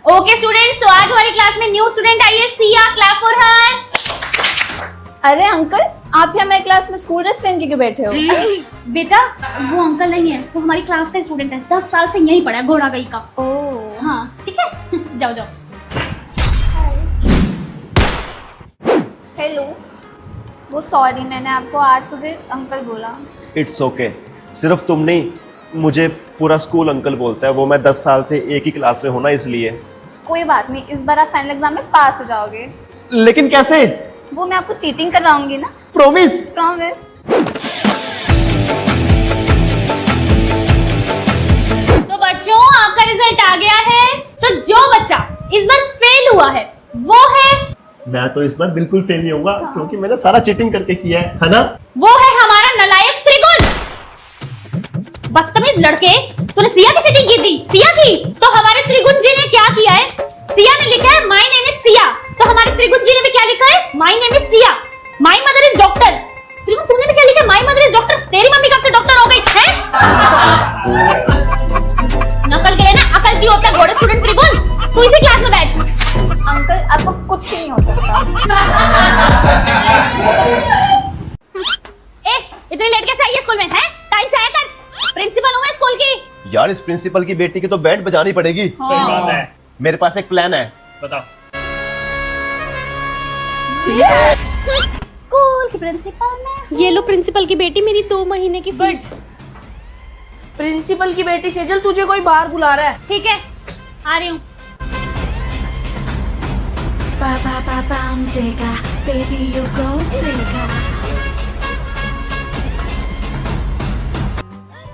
Okay students, तो आज हमारी क्लास में न्यू स्टूडेंट आई है सिया। Clap for her. अरे अंकल, आप यहाँ हमारी क्लास में स्कूल ड्रेस पहन के क्यों बैठे हो? बेटा वो अंकल नहीं है, वो हमारी क्लास का स्टूडेंट है, 10 साल से यहीं पढ़ा है, घोड़ा गई का। ओह हाँ ठीक है। जाओ जाओ। हेलो, वो सॉरी, मैंने आपको आज सुबह अंकल बोला। It's okay. सिर्फ तुम नहीं, मुझे पूरा स्कूल अंकल बोलता है। वो मैं 10 साल से एक ही क्लास में हूँ ना, इसलिए। कोई बात नहीं, इस बार आप फाइनल एग्जाम में पास हो जाओगे। लेकिन कैसे? वो मैं आपको चीटिंग करवाऊंगी ना। प्रॉमिस? प्रॉमिस। तो बच्चों आपका रिजल्ट आ गया है। तो जो बच्चा इस बार फेल हुआ है वो है, मैं तो इस बार बिल्कुल फेल नहीं होऊंगा, क्योंकि मैंने सारा चीटिंग करके किया है ना? वो है हमारा नालायक त्रिगुण। बदतमीज लड़के, तूने सिया की चीटिंग की थी। सिया की तो हमारे त्रिगुण जी ने क्या किया है? सिया ने लिखा है माय नेम इज सिया, तो हमारे त्रिगुण जी ने भी क्या लिखा है? My name is Siya, my mother is doctor. त्रिगुण तूने भी क्या लिखा है? My mother is doctor. तेरी मम्मी कब से डॉक्टर हो गई है? नकल के लिए ना अकल चाहिए होता है घोड़े स्टूडेंट। त्रिगुण तू इसी क्लास में बैठ। अंकल आपको कुछ नहीं हो सकता। इतनी लेट कैसे आई है स्कूल में? है टाइम से आया कर। प्रिंसिपल हूं मैं स्कूल की। यार इस प्रिंसिपल की बेटी की तो बैंड बजानी पड़ेगी। सही बात है। मेरे पास एक प्लान है। बताओ। स्कूल की प्रिंसिपल में ये लो, प्रिंसिपल की बेटी मेरी 2 महीने की फीस। प्रिंसिपल की बेटी सेजल, तुझे कोई बाहर बुला रहा है। ठीक है आ रही हूँ।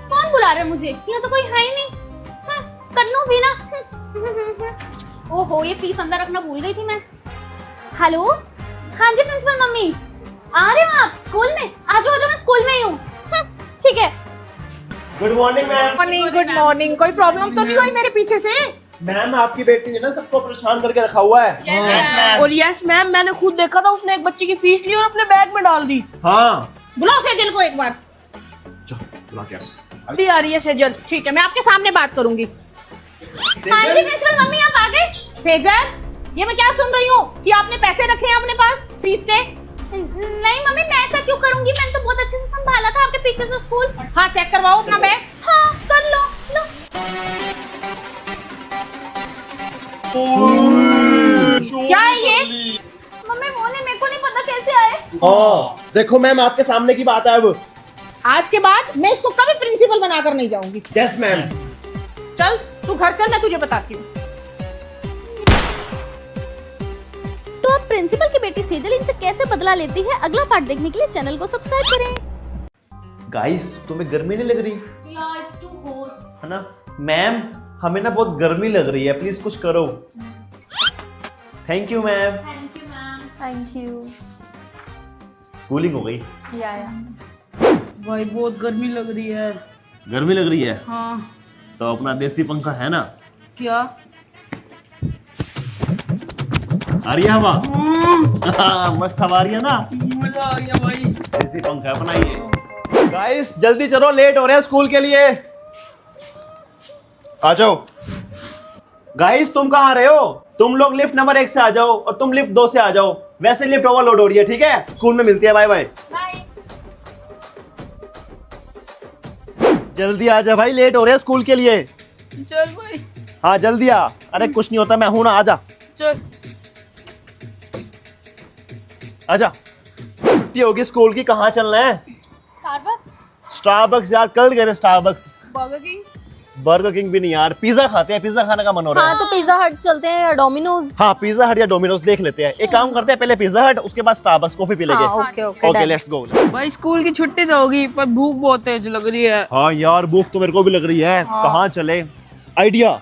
कौन बुला रहा है मुझे? यहाँ तो कोई है ही नहीं। कर लूं भी ना। ओहो, ये फीस अंदर रखना भूल गई थी मैं। हेलो, हाँ जी प्रिंसिपल मम्मी, आ रहे हो आप स्कूल में? आ जाओ मैं स्कूल में ही हूँ। ठीक है। Good morning ma'am. Morning, good morning. कोई प्रॉब्लम तो नहीं हुई मेरे पीछे से? मैम आपकी बेटी ने ना सबको परेशान करके रखा हुआ है। और यस मैम, मैंने खुद देखा था, उसने एक बच्चे की फीस ली और अपने बैग में डाल दी। हाँ बुलाओ सेजल को एक बार। अभी आ रही है सेजल। ठीक है, मैं आपके सामने बात करूंगी। हाँ जी प्रिंसिपल मम्मी, आप आ गए? सेजल, ये मैं क्या सुन रही हूँ कि आपने पैसे रखे हैं अपने पास फीस के? नहीं मम्मी, मैं ऐसा क्यों करूंगी? मैंने तो बहुत अच्छे से संभाला था आपके पीछे से स्कूल। हाँ, चेक करवाओ अपना बैग। हाँ कर लो। क्या है ये? मम्मी वो नहीं, मेरे को नहीं पता कैसे आए। हाँ देखो मैम, आपके सामने की बात है। अब आज के बाद मैं इसको कभी प्रिंसिपल बनाकर नहीं जाऊंगी। Yes ma'am. चल तू घर चल, मैं तुझे बताती हूँ। तो अब प्रिंसिपल की बेटी सेजल इनसे कैसे बदला लेती है, अगला पार्ट देखने के लिए चैनल को सब्सक्राइब करें। गाइस, तुम्हें गर्मी नहीं लग रही यार इट्स टू हॉट है ना? मैम हमें ना बहुत गर्मी लग रही है, प्लीज कुछ करो। Thank you ma'am. Thank you ma'am. Thank you. Cooling हो गई। या भाई बहुत गर्मी लग रही है। गर्मी लग रही है? हाँ। तो अपना देसी पंखा है ना? क्या? आ रही है हवा? मस्त हवा आ रही है ना? मजा आ गया भाई। देसी पंखा अपना ये। गाइस जल्दी चलो, लेट हो रहे हैं स्कूल के लिए। आ जाओ। गाइस तुम कहाँ आ रहे हो? तुम लोग लिफ्ट नंबर 1 से आ जाओ और तुम लिफ्ट 2 से आ जाओ। वैसे लिफ्ट ओवरलोड हो रही है, ठीक है? स्कूल में मिलती है। Bye bye. जल्दी आ जा भाई, लेट हो रहे हैं स्कूल के लिए। चल भाई। हाँ जल्दी आ। अरे कुछ नहीं होता, मैं हूं ना, आजा। चल। आजा। छुट्टी होगी स्कूल की, कहाँ चलना है? स्टारबक्स। स्टारबक्स यार, कल गए थे Starbucks. Burger king. Burger king भी नहीं यार, पिज्जा खाते हैं। पिज्जा खाने का मन हो रहा है। हाँ तो पिज्जा हट चलते हैं या डोमिनोज। हाँ पिज्जा हट या डोमिनोज देख लेते हैं। एक काम करते हैं, पहले पिज्जा हट, उसके बाद स्टारबक्स कॉफी पी लेंगे। Okay okay okay let's go. भाई स्कूल की छुट्टी तो होगी, पर भूख बहुत तेज लग रही है। हाँ यार भूख तो मेरे को भी लग रही है। कहाँ चले? आइडिया,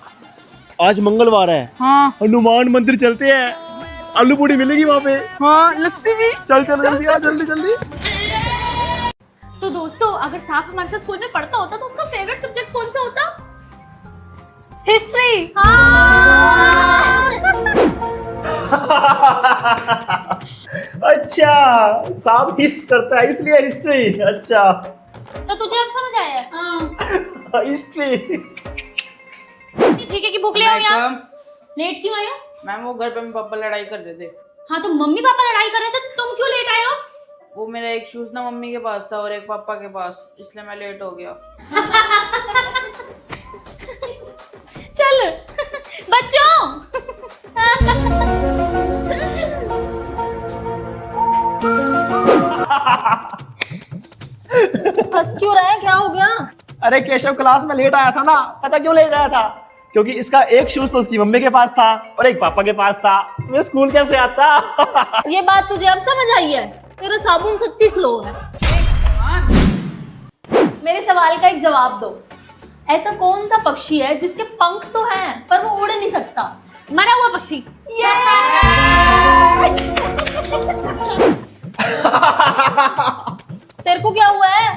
आज मंगलवार है। हाँ। हनुमान मंदिर चलते हैं, आलू पूड़ी मिलेगी वहाँ पे। हाँ, लस्सी भी। चल चल जल्दी आ, जल्दी जल्दी। तो दोस्तों, अगर साफ हमारे साथ स्कूल में पढ़ता होता तो उसका फेवरेट सब्जेक्ट कौन सा होता? हिस्ट्री। अच्छा, सांप हिस करता है इसलिए हिस्ट्री। अच्छा तो तुझे अब समझ आया? हिस्ट्री। ठीक है कि बुक ले आओ यहाँ। लेट क्यों आए हो? मैम वो घर पे मेरे पापा लड़ाई कर रहे थे। हाँ तो मम्मी पापा लड़ाई कर रहे थे तो तुम क्यों लेट आए हो? वो मेरा एक शूज ना मम्मी के पास था और एक पापा के पास, इसलिए मैं लेट हो गया। चल बच्चों हंस क्यों रहे हैं? क्या हो गया? अरे केशव क्लास में लेट आया था ना, पता क्यों लेट आया था? क्योंकि इसका एक शूज तो उसकी मम्मी के पास था और एक पापा के पास था। तुम्हें स्कूल कैसे आता? ये बात तुझे अब समझ आई है? तेरा साबुन सच्ची स्लो है। मेरे सवाल का एक जवाब दो। ऐसा कौन सा पक्षी है जिसके पंख तो हैं पर वो उड़ नहीं सकता? मरा हुआ पक्षी। तेरे को क्या हुआ है?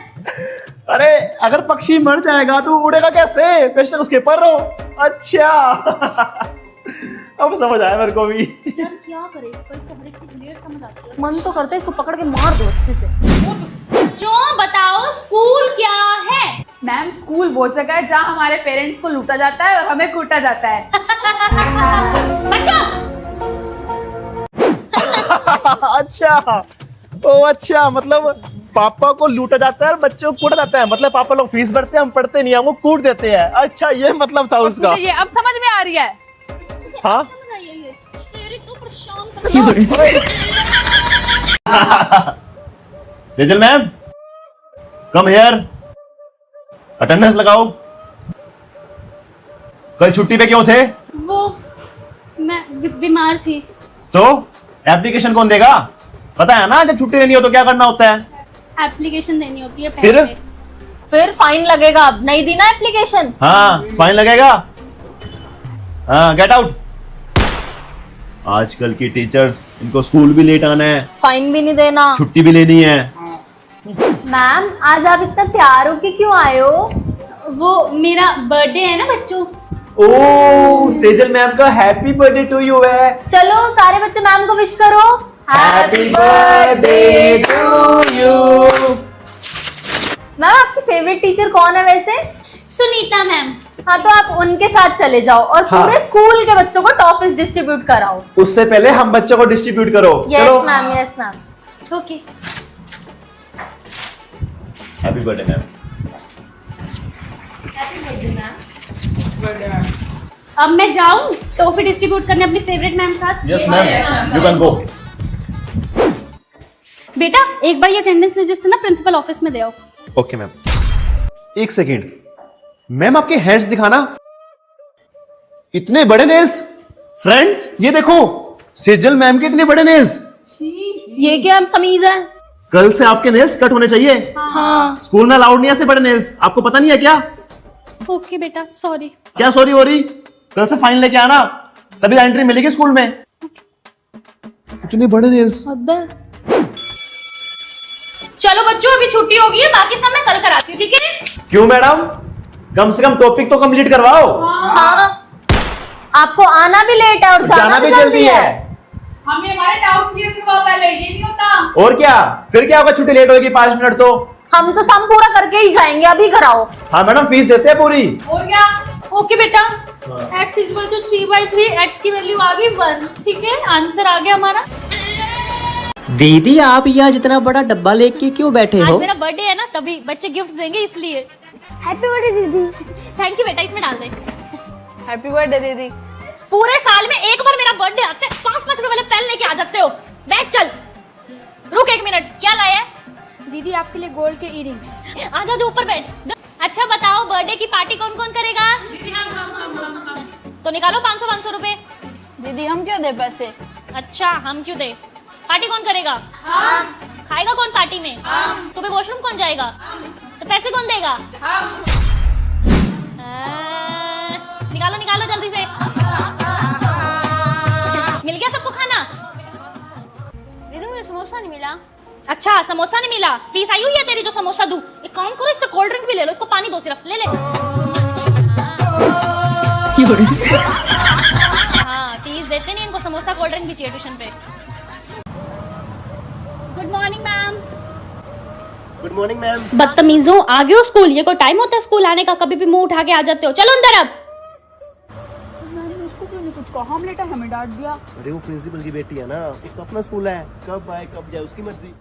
अरे अगर पक्षी मर जाएगा तो उड़ेगा कैसे? बेशक उसके पर हो। अच्छा अब समझ आया मेरे को भी। यार क्या करे इसको हर एक चीज लेट समझ आती है। मन तो करता है इसको पकड़ के मार दो अच्छे से। बच्चों बताओ स्कूल क्या है? मैम स्कूल वो जगह है जहाँ हमारे पेरेंट्स को लूटा जाता है और हमें कूटा जाता है। बच्चों अच्छा ओ अच्छा, मतलब पापा को लूटा जाता है और बच्चों को कूटा जाता है। मतलब पापा लोग फीस भरते हैं, हम पढ़ते नहीं, हमको कूट देते हैं। अच्छा ये मतलब था उसका। मुझे ये अब समझ में आ रही है। हाँ समझ आई है ये? तेरी तो परेशान Sejal ma'am come here, attendance लगाओ। कल छुट्टी पे क्यों थे? वो मैं बीमार थी। तो एप्लीकेशन कौन देगा? पता है ना जब छुट्टी लेनी हो तो क्या करना होता है? एप्लीकेशन देनी होती है फिर? पहले। फिर फाइन लगेगा। अब नहीं दी ना एप्लीकेशन? हाँ फाइन लगेगा। हाँ गेट आउट। आजकल की टीचर्स, इनको स्कूल भी लेट आना है, फाइन भी नहीं देना, छुट्टी भी लेनी है। मैम आज आप इतना तैयार होके क्यों आए हो? वो मेरा बर्थडे है ना बच्चों। ओह सेजल मैम का हैप्पी बर्थडे टू यू है। चलो सारे बच्चे मैम को विश करो। Happy birthday to you. Ma'am आपकी फेवरेट टीचर कौन है वैसे? सुनीता मैम। हाँ तो आप उनके साथ चले जाओ और पूरे स्कूल के बच्चों को टॉफीज डिस्ट्रीब्यूट कराओ। उससे पहले हम बच्चों को डिस्ट्रीब्यूट करो। Yes ma'am, yes ma'am. Okay happy birthday ma'am. अब मैं जाऊं टॉफी डिस्ट्रीब्यूट करने अपनी फेवरेट मैम साथ? Yes ma'am you can go. बेटा एक बार ये अटेंडेंस रजिस्टर ना प्रिंसिपल ऑफिस में दे आओ। Okay ma'am. एक सेकेंड मैम, आपके हैंड्स दिखाना। इतने बड़े नेल्स। फ्रेंड्स ये देखो सेजल मैम के इतने बड़े नेल्स। ये क्या तमीज है? कल से आपके नेल्स कट होने चाहिए। हाँ स्कूल में अलाउड नहीं है ऐसे बड़े नेल्स। आपको पता नहीं है क्या? ओके बेटा सॉरी। क्या सॉरी हो रही? कल से फाइन लेके आना, तभी एंट्री मिलेगी स्कूल में। इतने बड़े नेल्स। चलो बच्चों अभी छुट्टी होगी है, बाकी सब मैं कल कराती हूँ, ठीक है? क्यों मैडम? कम से कम टॉपिक तो कंप्लीट करवाओ। हाँ आपको आना भी लेट है और जाना भी जल्दी है। हमें हमारे डाउट क्लियर करवाओ पहले, ये नहीं होता। और क्या? फिर क्या होगा? छुट्टी लेट होगी 5 मिनट तो। हम तो सम पूरा करके ही जाएंगे, अभी कराओ। हाँ मैडम फीस देते हैं पूरी। और क्या? ओके बेटा x is equal to 3/3, x की वैल्यू आ गई 1, ठीक है? आंसर आ गया हमारा। दीदी आप यहाँ जितना बड़ा डब्बा लेके क्यों बैठे आज हो? मेरा बर्थडे है ना, तभी बच्चे गिफ्ट देंगे इसलिए। हैप्पी बर्थडे दीदी। थैंक यू बेटा, इसमें डाल दे। हैप्पी बर्थडे दीदी। पूरे साल में एक बार मेरा बर्थडे आता है, 5-5 रुपए वाले पेन लेके आ जाते हो। बैठ चल। रुक 1 मिनट, क्या लाया है? दीदी आपके लिए गोल्ड के इयरिंग्स। आजा जो ऊपर बैठ। अच्छा बताओ बर्थडे की पार्टी कौन कौन करेगा? तो निकालो 500-500 रुपए। दीदी हम क्यों दे पैसे? अच्छा हम क्यों दे? पार्टी कौन करेगा? खाएगा कौन पार्टी में? सुबह वॉशरूम कौन जाएगा? तो पैसे कौन देगा? निकालो निकालो जल्दी से। मिल गया सबको खाना? दीदी मुझे समोसा नहीं मिला। अच्छा समोसा नहीं मिला? फीस आई हुई है तेरी जो समोसा दूं? एक काम करो इससे कोल्ड ड्रिंक भी ले लो, इसको पानी दो सिर्फ। ले ले। हाँ फीस देते नहीं इनको, समोसा कोल्ड ड्रिंक भी चाहिए ट्यूशन पे। Good morning ma'am. Good morning ma'am. बदतमीजों आ गए हो स्कूल? ये कोई टाइम होता है स्कूल आने का? कभी भी मुंह उठा के आ जाते हो। चलो अंदर अब। कुछ कहा हम लेटर हमें डांट दिया। अरे वो प्रिंसिपल की बेटी है ना, उसका अपना स्कूल है, कब आए कब जाए उसकी मर्जी।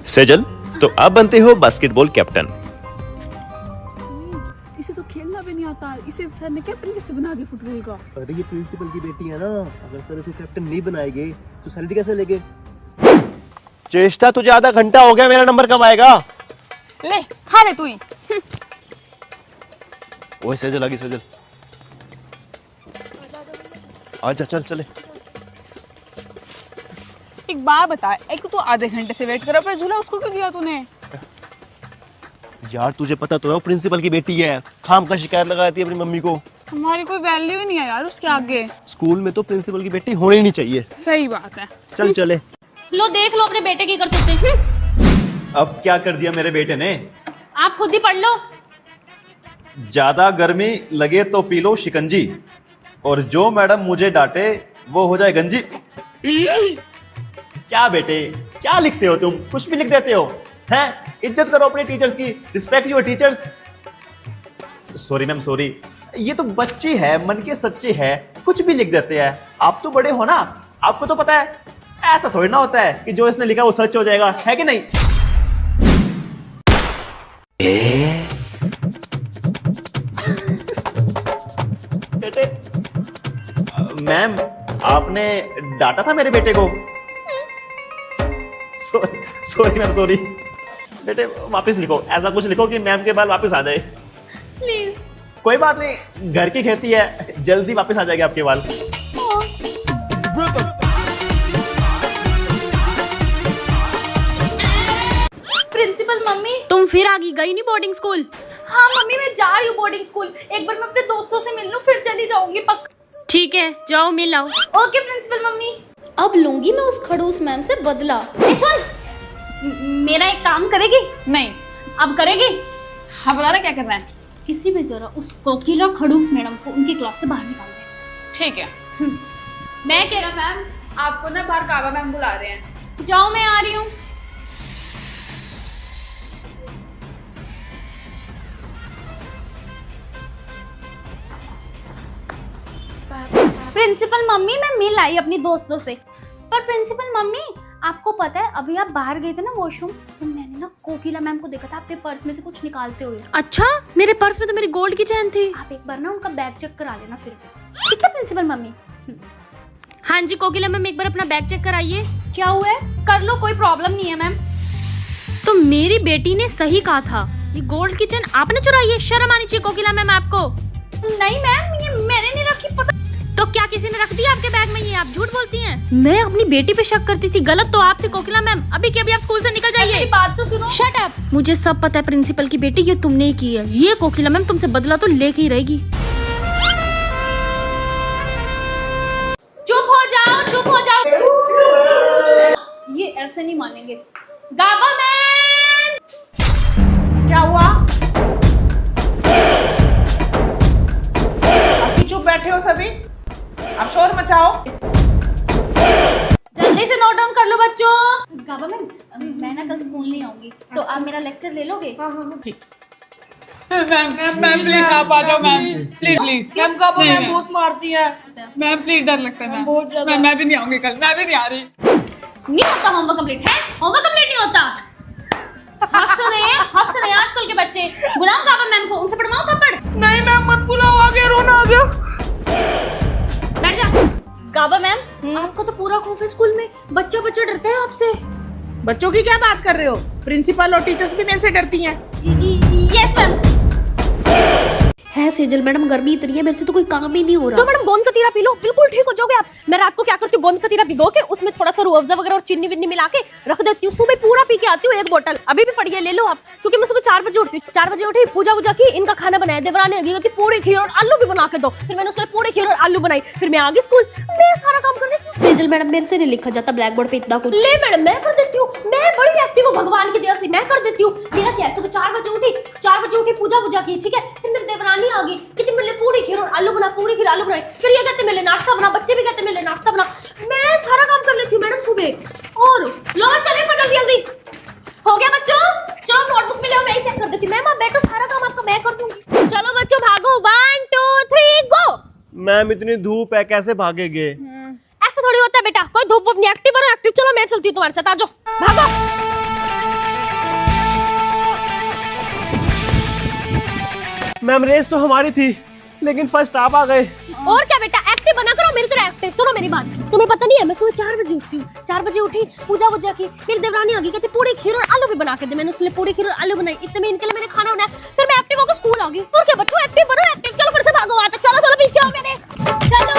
सेजल, तो आप बनते हो बास्केटबॉल कैप्टन। इसे तो खेलना भी नहीं आता, इसे सर ने कैप्टन कैसे बना दिया फुटबॉल का। अरे ये प्रिंसिपल की बेटी है ना, अगर सर इसको कैप्टन नहीं बनाएंगे तो सैलरी कैसे लेंगे? चेष्टा तुझे आधा घंटा हो गया, मेरा नंबर कब आएगा? ले खा ले तू ही। ओए सेजल आगे, सेजल आजा, चल चले। एक बात बता, एक तो आधे घंटे से वेट कर रहा, पर झूला उसको क्यों दिया तूने? यार तुझे पता तो है वो प्रिंसिपल की बेटी है, खाम का शिकायत लगाती है अपनी मम्मी को। हमारी कोई वैल्यू ही नहीं है यार उसके आगे। स्कूल में तो प्रिंसिपल की बेटी होनी नहीं चाहिए। सही बात है। चल चले। लो देख लो अपने बेटे की करते थे। अब क्या कर दिया मेरे बेटे ने? आप खुद ही पढ़ लो। ज्यादा गर्मी लगे तो पी लो शिकंजी, और जो मैडम मुझे डांटे वो हो जाए गंजी। क्या बेटे, क्या लिखते हो तुम? कुछ भी लिख देते हो हैं? इज्जत करो अपने टीचर्स की, respect your teachers. Sorry ma'am, sorry, ये तो बच्ची है, मन के सच्चे है, कुछ भी लिख देते हैं। आप तो बड़े हो ना, आपको तो पता है ऐसा थोड़ी ना होता है कि जो इसने लिखा वो सच हो जाएगा, है कि नहीं? बेटे, मैम आपने डांटा था मेरे बेटे को। Sorry ma'am, sorry. बेटे वापस लिखो, ऐसा कुछ लिखो कि मैम के बाल वापस आ जाए। प्लीज। कोई बात नहीं, घर की खेती है, जल्दी वापस आ जाएगा आपके बाल। प्रिंसिपल मम्मी, तुम फिर आ गई नहीं बोर्डिंग स्कूल? हाँ मम्मी, मैं जा रही हूँ बोर्डिंग स्कूल। एक बार मैं अपने दोस्तों से मिल लूं, फिर चली जाऊंगी पक्का। ठीक है, जाओ मिल आओ। ओके प्रिंसिपल मम्मी। अब लूंगी मैं उस खड़ूस मैम से बदला। सुन, मेरा एक काम करेगी? नहीं। अब करेगी? हाँ बता रहा क्या करना है? किसी भी तरह उस कोकिला खड़ूस मैडम को उनकी क्लास से बाहर निकाल दे। ठीक है। मैं कह मैम आपको ना बाहर काबा मैम बुला रहे हैं। जाओ, मैं आ रही हूँ। प्रिंसिपल मम्मी, मैं मिल आई अपनी दोस्तों से। पर प्रिंसिपल मम्मी, आपको पता है अभी आप बाहर गए थे ना वॉशरूम, तो मैंने ना कोकिला मैम को देखा था आपके पर्स में से कुछ निकालते हुए। अच्छा, मेरे पर्स में तो मेरी गोल्ड की चेन थी। आप एक बार ना उनका बैग चेक करा लेना फिर भी। ठीक है प्रिंसिपल मम्मी? हाँ जी कोकिला मैम, एक बार अपना बैग चेक कराइए। क्या हुआ है? कर लो, कोई प्रॉब्लम नहीं है मैम। तो मेरी बेटी ने सही कहा था, ये गोल्ड की चेन आपने चुराई है। शर्म आनी चाहिए कोकिला मैम आपको। नहीं मैम, ये मैंने नहीं रखी। पता तो क्या किसी ने रख दिया आपके बैग में? ये आप झूठ बोलती हैं। मैं अपनी बेटी पे शक करती थी, गलत तो आप थे कोकिला मैम। अभी के अभी आप स्कूल से निकल जाइए। मेरी बात तो सुनो। Shut up. मुझे सब पता है प्रिंसिपल की बेटी, ये तुमने ही की है। ये कोकिला मैम तुमसे बदला तो लेके ही रहेगी। चुप हो जाओ, चुप हो जाओ। ये ऐसे नहीं मानेंगे। गाबा मैम, क्या हुआ? अभी चुप बैठे हो सभी, अब शोर मचाओ। जल्दी से नोट डाउन कर लो बच्चों। गाबा मैम, मैं ना कल स्कूल नहीं आऊंगी, तो आप मेरा लेक्चर ले लोगे? हाँ ठीक। मैम प्लीज आप आ जाओ ma'am, please please. Ma'am Gaba ma'am बहुत मारती है। मैम प्लीज, डर लगता है मैम। बहुत ज्यादा। मैं भी नहीं आऊंगी कल, मैं भी नहीं आ रही। नहीं होता होमवर्क कंप्लीट है? होमवर्क कंप्लीट नहीं होता? हंस रहे हैं आजकल के बच्चे। बुलाओ गाबा मैम को, उनसे पढ़वाओ थप्पड़। नहीं मैम मत बुलाओ, आ गया, रोना आ गया। बैठ जा। गाबा मैम, आपको तो पूरा खौफ है स्कूल में। बच्चे डरते हैं आपसे। बच्चों की क्या बात कर रहे हो? प्रिंसिपल और टीचर्स भी मेरे से डरती हैं। Yes ma'am. है सेजल मैडम, गर्मी इतनी है, मेरे से तो कोई काम ही नहीं हो रहा। तो मैडम गोंद कतीरा पी लो, बिल्कुल ठीक हो जाओगे आप। मैं रात को क्या करती हूँ, गोंद कतीरा भिगो के उसमें थोड़ा सा रूह अफ़ज़ा वगैरह और चीनी विन्नी मिला के रख देती हूँ। सुबह पूरा पी के आती हूँ, एक बोतल। अभी भी पड़ी है, ले लो आप। क्योंकि मैं सुबह 4 बजे उठती हूँ। 4 बजे उठी, पूजा वूजा की, इनका खाना बनाया। देवरानी होगी कि पूरी खीर और आलू भी बना के दो। फिर मैंने उसके लिए पूरी खीर और आलू बनाई। फिर मैं आ गई स्कूल, मैं सारा काम कर लेती हूँ। सेजल मैडम, मेरे से नहीं लिखा जाता ब्लैक बोर्ड पे इतना कुछ। ले मैडम, मैं कर देती हूँ। मैं बड़ी एक्टिव हूँ, भगवान की दया से मैं कर देती हूँ। मेरा क्या है, सुबह 4 बजे उठी, पूजा वूजा की, ठीक है। फिर मेरी देवरानी आ गई, कहती मेरे लिए पूरी खीर और आलू बना, पूरी खीर आलू बनाई। फिर ये कहते मेरे लिए नाश्ता बना, बच्चे भी कहते मेरे लिए नाश्ता बना। मैं सारा काम कर लेती हूँ मैडम सुबह। और लो चले जल्दी जल्दी। हो गया बच्चों? चलो नोटबुक्स में ले आओ, मैं ही चेक कर देती हूँ। मैम आप बैठो, सारा काम आपका मैं कर दूंगी। चलो बच्चों भागो, 1 2 3 गो। मैम इतनी धूप है, कैसे भागेंगे? ऐसा थोड़ी होता है बेटा, कोई धूप अपनी एक्टिव बनो, एक्टिव। चलो मैं चलती हूँ तुम्हारे साथ, आ जाओ, भागो। मैम रेस तो हमारी थी, लेकिन फर्स्ट आप आ गए। और क्या बेटा, एक्टिव बना करो, मेरी तरह एक्टिव। सुनो मेरी बात, तुम्हें पता नहीं है मैं सुबह 4 बजे उठती हूँ। 4 बजे उठी, पूजा वूजा की, फिर देवरानी आ गई, कहती पूरी खीर और आलू भी बना के दे। मैंने उसके लिए पूरी खीर और आलू बनाई, इतने में इनके लिए मैंने खाना बनाया, फिर मैं एक्टिव होकर स्कूल आ गई। और क्या बच्चों, एक्टिव बनो, एक्टिव। चलो फिर से भागो, आता चलो चलो पीछे आओ मेरे, चलो।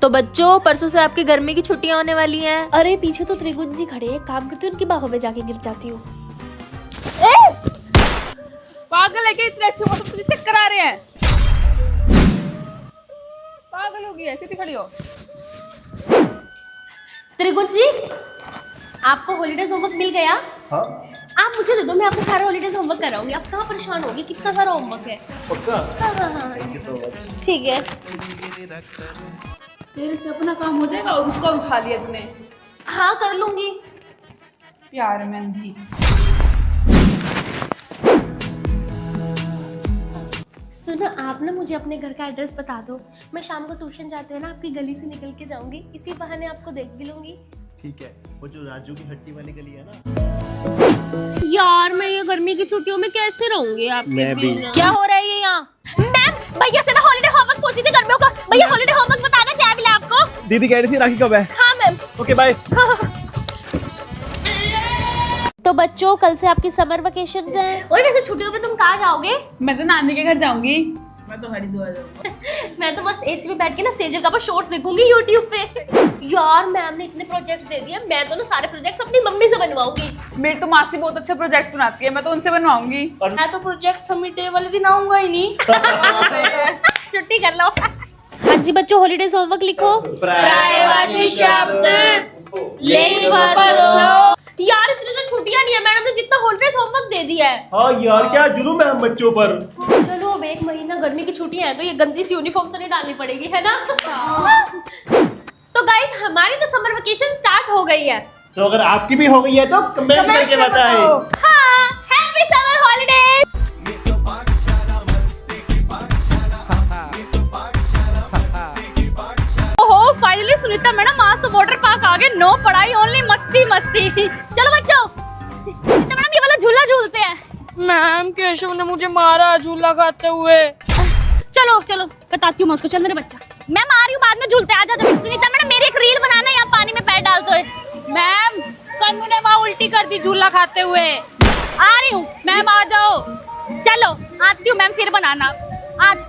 तो बच्चों, परसों से आपकी गर्मी की छुट्टियां होने वाली हैं। अरे पीछे तो त्रिगुण जी खड़े हैं, काम करती हूँ, उनकी बाहों में जाके गिर जाती हूँ। पागल है क्या? इतने अच्छे मौसम तुझे चक्कर आ रहे हैं? पागल हो गई है, सीधी खड़ी हो। त्रिगुण जी, आपको हॉलीडेज होमवर्क मिल गया? हाँ? आप मुझे दे दो, मैं आपको सारा हॉलीडेज होमवर्क कराऊंगी। आप कहाँ परेशान होगी, कितना सारा होमवर्क है। पक्का? हाँ, थैंक यू सो मच। ठीक है। तेरे से अपना काम हो जाएगा और उसको उठा लिया तूने। हाँ कर लूंगी। प्यार में अंधी। सुनो, आप ना मुझे अपने घर का एड्रेस बता दो, मैं शाम को ट्यूशन जाते हुए ना आपकी गली से निकल के जाऊंगी, इसी बहाने आपको देख भी लूंगी। ठीक है, वो जो राजू की हट्टी वाली गली है ना। यार मैं ये गर्मी की छुट्टियों में कैसे रहूंगी आपके मैं भी। बिना? क्या हो रहा है ये यहाँ? मैम, भैया से ना हॉलीडे होमवर्क पूछी थी गर्मियों का। भैया हॉलीडे होमवर्क बताना, क्या मिला आपको? दीदी कह रही थी राखी कब है? हाँ मैम। Okay bye. तो बच्चों, कल से आपकी समर वेकेशन है। ओए वैसे छुट्टियों में तुम कहाँ जाओगे? मैं तो नानी के घर जाऊंगी। मैं तो हरिद्वार जाऊंगा। मैं तो मस्त एसी में बैठ के ना सेजल का शॉर्ट्स देखूंगी यूट्यूब पे। यार मैम ने इतने प्रोजेक्ट्स दे दिए, मैं तो ना सारे प्रोजेक्ट्स अपनी मम्मी से बनवाऊंगी। मेरी तो मासी बहुत अच्छे प्रोजेक्ट्स बनाती है, मैं तो उनसे बनवाऊंगी। मैं तो प्रोजेक्ट सबमिट डे वाले दिन आऊंगा ही नहीं। छुट्टी कर लो। हाँ जी बच्चों, हॉलीडेज होमवर्क लिखो। पर्यायवाची शब्द यार इतनी तो छुट्टियां नहीं है, मैडम ने जितना हॉलीडेज होमवर्क दे दिया है। हाँ यार, क्या जुलूम है हम बच्चों पर। चलो अब 1 महीना गर्मी की छुट्टियां हैं, तो ये गंदी सी यूनिफॉर्म तो नहीं डालनी पड़ेगी, है ना? तो गाइस, हमारी तो समर वेकेशन स्टार्ट हो गई है। तो अगर आपकी भी हो गई है तो कमेंट करके बताएं। हाँ, हैप्पी समर हॉलीडेज। ओहो, फाइनली सुनीता मैडम, आज तो वाटर पार्क आ गए। नो पढ़ाई, ओनली मस्ती मस्ती। चलो बच्चों, सुनीता मैडम ये वाला झूला झूलते हैं। मैम, केशव ने मुझे मारा झूला खाते हुए। चलो चलो बताती हूँ मैं उसको। चल मेरे बच्चा, मैम आ रही हूँ, बाद में झूलते। आ जा सुनीता मैडम, मेरी एक रील बनाना है, आप पानी में पैर डालते हुए। मैम, कन्नू ने वहाँ उल्टी कर दी झूला खाते हुए। आ रही हूँ मैम आ जाओ। चलो आती हूँ मैम, फिर बनाना आज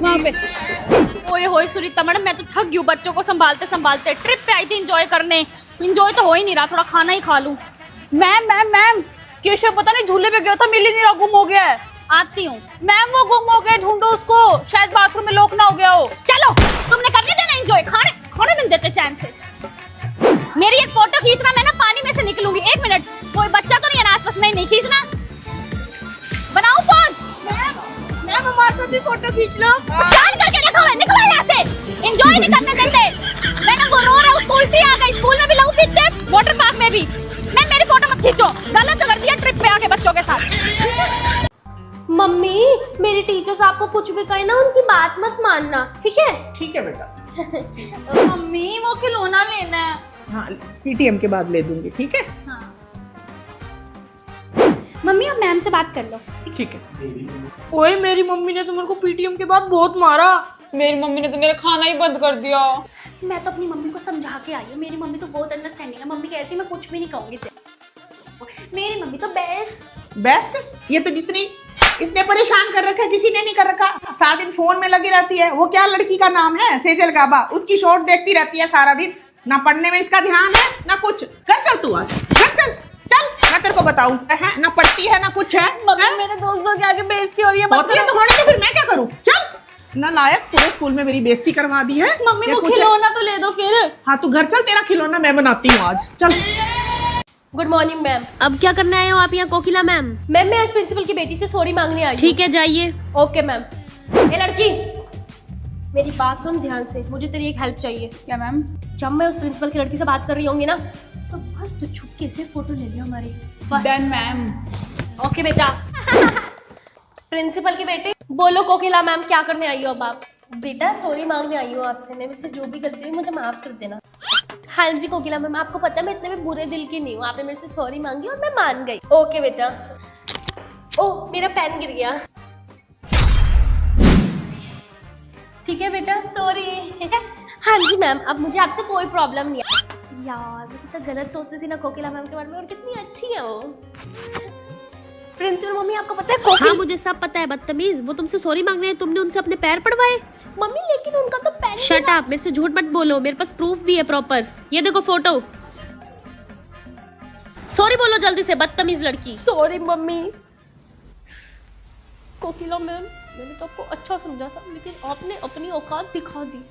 वहाँ पे। ओए होए सुनीता मैडम, मैं तो थक गई हूँ बच्चों को संभालते संभालते। ट्रिप पे आई थी एंजॉय करने, एंजॉय तो हो ही नहीं रहा, थोड़ा खाना ही खा लूं। मैम मैम मैम, केशव पता नहीं झूले पे गया था, मिल ही नहीं रहा, गुम हो गया है। आती हूँ मैम वो गुम हो गया, ढूंढो उसको, शायद बाथरूम में लॉक ना हो गया हो। चलो, तुमने करने देना एंजॉय, खाने खाने नहीं देते चैन से। मेरी एक फोटो खींचना, मैं ना पानी में से निकलूंगी। 1 मिनट, कोई बच्चा तो नहीं है आसपास? नहीं खींचना। बनाऊं पोज? मैम हमारे साथ भी फोटो खींच लो। शांत करके रखो, मैं निकलो यहाँ से। एंजॉय नहीं करने देते। मैडम वो रो रहा है, स्कूल भी आ गई, स्कूल में भी लहू पीते, वाटर पार्क में भी। मैं मेरी फोटो मत खींचो, गलत कर दिया ट्रिप पे आके बच्चों के साथ। मम्मी, मेरी टीचर्स आपको कुछ भी कहे ना, उनकी बात मत मानना, ठीक है? ठीक है बेटा। मम्मी वो खिलौना लेना है। हाँ, पीटीएम के बाद ले दूंगी, ठीक है? मम्मी आप मैम से बात कर लो। ठीक है। ओए, मेरी मम्मी ने तो मेरे को पीटीएम के बाद बहुत मारा। मेरी मम्मी ने तो मेरा खाना ही बंद कर दिया। मैं तो अपनी मम्मी को समझा के आई हूँ, मेरी मम्मी तो बहुत अंडरस्टैंडिंग है। मम्मी कहती है मैं कुछ भी नहीं कहूँगी तेरे। मेरी मम्मी तो बेस्ट। ये तो जितनी इसने परेशान कर रखा है, किसी ने नहीं कर रखा। सारा दिन फोन में लगी रहती है। वो क्या लड़की का नाम है, सेजल गाबा, उसकी शॉर्ट देखती रहती है सारा दिन। ना पढ़ने में इसका ध्यान है ना कुछ। घर चल तू, आज घर चल चल, मैं तेरे को बताऊं है, ना पढ़ती है ना कुछ है। मम्मी मेरे दोस्तों के आगे बेइज्जती हो रही है। होती है तो होने दे, फिर मैं क्या करूं? चल, ना लायक, पूरे स्कूल में मेरी बेइज्जती करवा दी है। मम्मी ये वो कुछ है? खिलौना तो ले दो फिर। हाँ तू घर चल, तेरा खिलौना मैं बनाती हूँ आज। चल। Good morning ma'am. अब क्या करना है आप यहाँ कोकिला मैम? मैम मैं आज प्रिंसिपल की बेटी से सॉरी मांगने आई। ठीक है जाइए। Okay ma'am. ये लड़की, मेरी बात सुन ध्यान से, मुझे तेरी एक हेल्प चाहिए। क्या मैम? जब मैं उस प्रिंसिपल की लड़की से बात कर रही होंगी ना, तो बस तू छुपके से फोटो ले लियो हमारी। Done ma'am. ओके बेटा। प्रिंसिपल की बेटी, बोलो कोकिला मैम क्या करने आई हो अब आप? बेटा सॉरी मांगने आई हूँ आपसे, मेरे से जो भी गलती हुई मुझे माफ कर देना। हाँ जी कोकिला मैम, आपको पता है मैं इतने भी बुरे दिल की नहीं हूँ, आपने मेरे से सॉरी मांगी और मैं मान गई। ओके बेटा। ओह मेरा पेन गिर गया। ठीक है बेटा सॉरी। हाँ जी मैम, अब मुझे आपसे कोई प्रॉब्लम नहीं है। यार मैं कितना गलत सोचती थी ना कोकिला मैम के बारे में, और कितनी अच्छी है वो। प्रिंसिपल मम्मी आपको पता है हाँ मुझे सब पता है बदतमीज, वो तुमसे सॉरी मांगने हैं, तुमने उनसे अपने पैर पड़वाए। मम्मी लेकिन उनका तो पेन। शट अप, मेरे से झूठ मत बोलो, मेरे पास प्रूफ भी है प्रॉपर। ये देखो फोटो। सॉरी बोलो जल्दी से, बदतमीज लड़की। Sorry mummy. कोकिला मैम मैंने तो आपको अच्छा समझा था, लेकिन आपने अपनी औकात दिखा दी।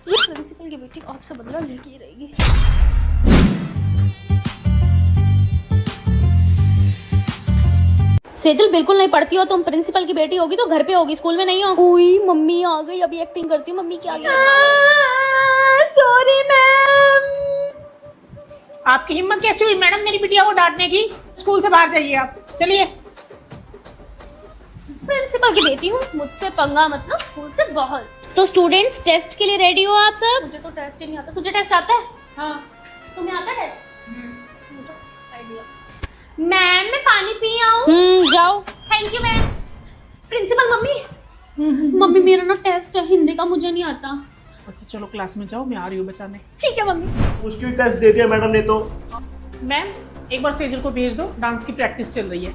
ये प्रिंसिपल की बेटी आपसे बदला लेके ही रहेगी। सेजल बिल्कुल नहीं पढ़ती हो तुम, प्रिंसिपल की बेटी होगी तो घर पे होगी, स्कूल में नहीं हो। ओई मम्मी आ गई, अभी एक्टिंग करती हूँ। मम्मी क्या सॉरी मैम। आपकी हिम्मत कैसी हुई मैडम मेरी बिटिया को डांटने की? स्कूल से बाहर जाइए आप, चलिए। प्रिंसिपल की बेटी हूँ, मुझसे पंगा मतलब स्कूल से बाहर। तो स्टूडेंट्स टेस्ट के लिए रेडी हो आप सब? मुझे तो टेस्ट ही नहीं आता। तुझे टेस्ट आता है? हाँ। तुम्हें आता है टेस्ट? मैम मैं पानी पी आऊँ? जाओ। Thank you ma'am. प्रिंसिपल मम्मी। मम्मी मेरा ना टेस्ट है हिंदी का, मुझे नहीं आता। अच्छा चलो क्लास में जाओ, मैं आ रही हूँ बचाने। ठीक है मम्मी। मुश्किल टेस्ट दे दिया मैडम ने तो। मैम एक बार सेजल को भेज दो, डांस की प्रैक्टिस चल रही है।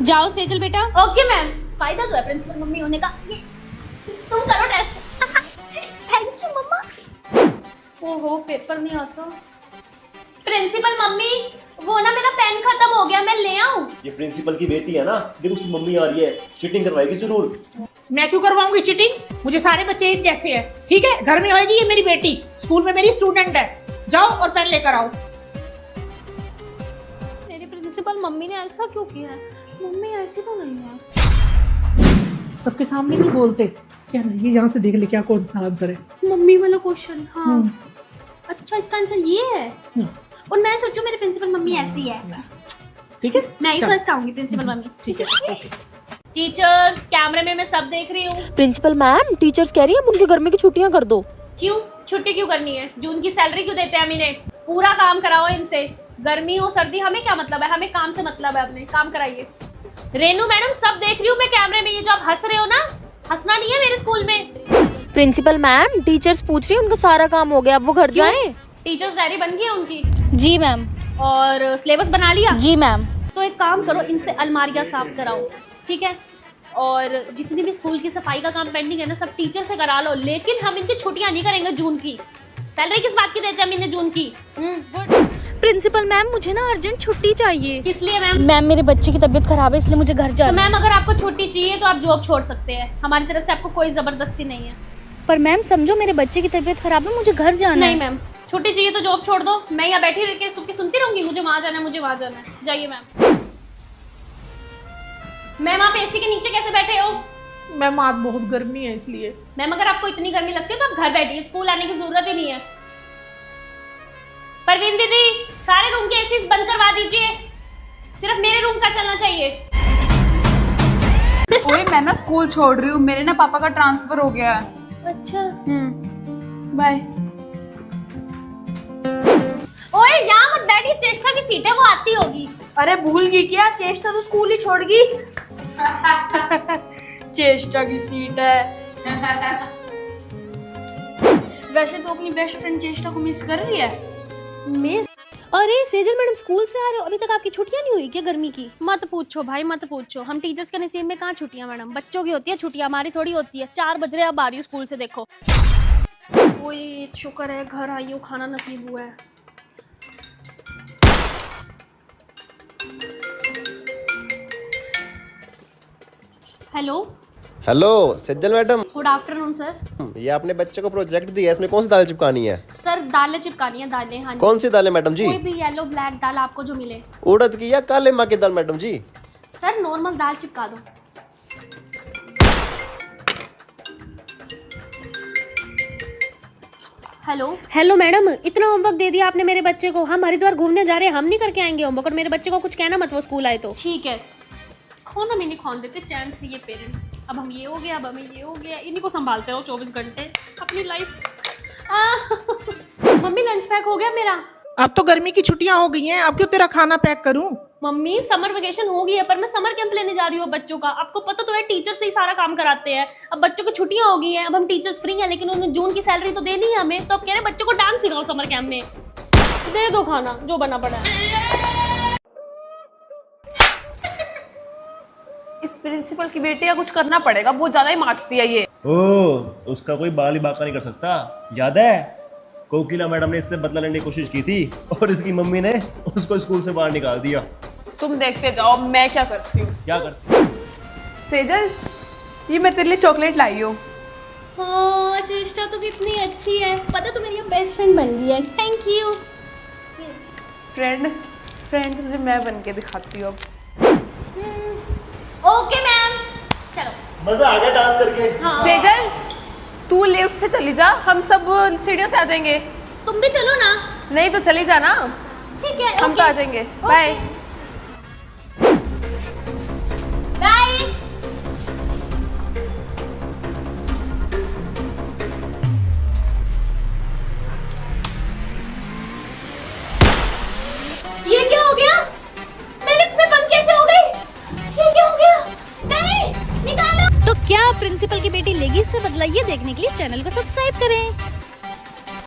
जाओ सेजल बेटा। Okay ma'am. फायदा तो है प्रिंसिपल मम्मी होने का। ये तुम करो टेस्ट। थैंक यू मम्मा। ओहो पेपर नहीं आता। प्रिंसिपल मम्मी वो ना मेरा पेन खत्म हो गया, मैं ले आऊं? ये प्रिंसिपल की बेटी है ना, देखो उसकी मम्मी आ रही है, चीटिंग करवाएगी जरूर। मैं क्यों करवाऊंगी चीटिंग? मुझे सारे बच्चे एक जैसे हैं, ठीक है? घर में होएगी ये मेरी बेटी, स्कूल में मेरी स्टूडेंट है। जाओ और पेन लेकर आओ। मेरी प्रिंसिपल मम्मी ने ऐसा क्यों किया है? मम्मी ऐसी तो नहीं है। सबके सामने नहीं बोलते क्या? ना ये यहाँ से देख ले क्या कौन सा आंसर है। मम्मी वाला क्वेश्चन। हाँ अच्छा इसका आंसर ये है। और मैं सोचूं मेरी प्रिंसिपल मम्मी ऐसी है। ठीक है मैं ही चल। फर्स्ट आऊंगी प्रिंसिपल मम्मी। ठीक है ओके। टीचर्स कैमरे में मैं सब देख रही हूँ। प्रिंसिपल मैम टीचर्स कह रही है उनके गर्मी की छुट्टियां कर दो। क्यों छुट्टी क्यों करनी है? जून की सैलरी क्यों देते हैं हम इन्हें? पूरा काम कराओ इनसे, गर्मी हो सर्दी हमें क्या मतलब है, हमें काम से मतलब है, अपने काम कराइए। रेनू मैडम सब देख रही हूँ मैं कैमरे में, ये जो आप हंस रहे हो ना, हंसना नहीं है मेरे स्कूल में। प्रिंसिपल मैम टीचर्स पूछ रही है उनका सारा काम हो गया, अब वो घर जाएं। टीचर्स डायरी बन गई है उनकी? जी मैम। और सिलेबस बना लिया? जी मैम। तो एक काम करो, इनसे अलमारियां साफ कराओ, ठीक है? और जितनी भी स्कूल की सफाई का काम पेंडिंग है ना, सब टीचर से करा लो, लेकिन हम इनकी छुट्टियां नहीं करेंगे जून की। सैलरी किस बात की देते हैं हम इन्हें जून की? गुड। प्रिंसिपल मैम मुझे ना अर्जेंट छुट्टी चाहिए। किस लिए मैम? मैम मेरे बच्चे की तबीयत खराब है इसलिए मुझे घर तो जाना है। मैम अगर आपको छुट्टी चाहिए तो आप जॉब छोड़ सकते हैं, हमारी तरफ से आपको कोई जबरदस्ती नहीं है। पर मैम समझो मेरे बच्चे की तबीयत खराब है, मुझे घर जाना नहीं है। मैम छुट्टी चाहिए तो जॉब छोड़ दो, मैं यहाँ बैठी रह के सबकी सुनती रहूंगी, मुझे वहां जाना है, मुझे वहां जाना है। जाइए मैम। मैम आप एसी के नीचे कैसे बैठे हो? मैम आज बहुत गर्मी है इसलिए। मैम अगर आपको इतनी गर्मी लगती है तो आप घर बैठिए, स्कूल आने की जरूरत ही नहीं है। परवीन दीदी सारे रूम के एसी बंद करवा दीजिए, सिर्फ मेरे रूम का चलना चाहिए। ओए मैं ना स्कूल छोड़ रही हूँ, मेरे ना पापा का ट्रांसफर हो गया है। अच्छा बाय। ओए यहाँ मत बैठिए, चेष्टा की सीट है, वो आती होगी। अरे भूल गई क्या? चेष्टा तो स्कूल ही छोड़ गई। चेष्टा की सीट है। वैसे तो अपनी बेस्ट फ्रेंड चेष्टा को मिस कर रही है। मिस? अरे सेजल मैडम स्कूल से आ रहे हो, अभी तक आपकी छुट्टियां नहीं हुई क्या गर्मी की? मत पूछो भाई मत पूछो, हम टीचर्स के नसीब में कहाँ छुट्टियां मैडम, बच्चों की होती है छुट्टियां, हमारी थोड़ी होती है। 4 बज रहे अब आ रही हूँ स्कूल से, देखो। ओए शुक्र है घर आई हूँ, खाना नसीब हुआ है। Hello hello Sejal madam. Good afternoon sir. ये आपने बच्चे को प्रोजेक्ट दिया है, इसमें कौन सी दाल चिपकानी है? सर दालें चिपकानी है, दालें। हाँ जी। कौन सी दाल है मैडम जी? कोई भी येलो ब्लैक दाल आपको जो मिले। उड़द की या काले माँ की दाल मैडम जी? सर नॉर्मल दाल चिपका दो। हेलो मैडम, इतना होमवर्क दे दिया आपने मेरे बच्चे को, हम हरिद्वार घूमने जा रहे हैं, हम नहीं करके आएंगे होमवर्क, और मेरे बच्चे को कुछ कहना मत वो स्कूल आए तो। ठीक है, खाना मैंने खान देते चैन से ये पेरेंट्स। अब हम ये हो गया, अब हमें ये हो गया, इन्हीं को संभालते रहो 24 घंटे अपनी लाइफ। मम्मी लंच पैक हो गया मेरा। अब तो गर्मी की छुट्टियां हो गई हैं, अब क्यों तेरा खाना पैक करूं? मम्मी समर वेकेशन हो गई है, पर मैं समर कैंप लेने जा रही हूँ बच्चों का। आपको पता तो है टीचर से ही सारा काम कराते हैं। अब बच्चों की छुट्टियां हो गई हैं, अब हम टीचर्स फ्री हैं, लेकिन उन्होंने जून की सैलरी तो देनी है हमें। तो अब कह रहे बच्चों को डांस सिखाओ समर कैंप में। दे दो खाना जो बना पड़ा है। इस प्रिंसिपल की बेटी का कुछ करना पड़ेगा, बहुत ज्यादा ही माचती है ये। ओ, उसका कोई बाल ही बाका नहीं कर सकता। याद है कोकिला मैडम ने इससे बदला लेने की कोशिश की थी और इसकी मम्मी ने उसको स्कूल से बाहर निकाल दिया। तुम देखते जाओ मैं क्या करती हूँ। क्या करती? सेजल, ये मैं तेरे लिए चॉकलेट लाई हूँ। हाँ, चेष्टा तो कितनी अच्छी है। पता तो मेरी बेस्ट फ्रेंड बन गई है। Thank you. फ्रेंड तुझे मैं बन के दिखाती हूँ अब। ओके मैम, चलो। मजा आ गया डांस करके। हाँ। सेजल, तू लिफ्ट से चली जा, हम सब सीढ़ियों से आ जाएंगे। तुम भी चलो ना। नहीं तो चली जा ना। ठीक है, हम तो आ जाएंगे। बाय। बाय। ये क्या हो गया? मैं लिफ्ट में बंद कैसे हो गई? ये क्या हो गया? नहीं, निकालो। तो क्या प्रिंसिपल की बेटी लेगी इससे बदला, ये देखने के लिए चैनल को सब्सक्राइब करें।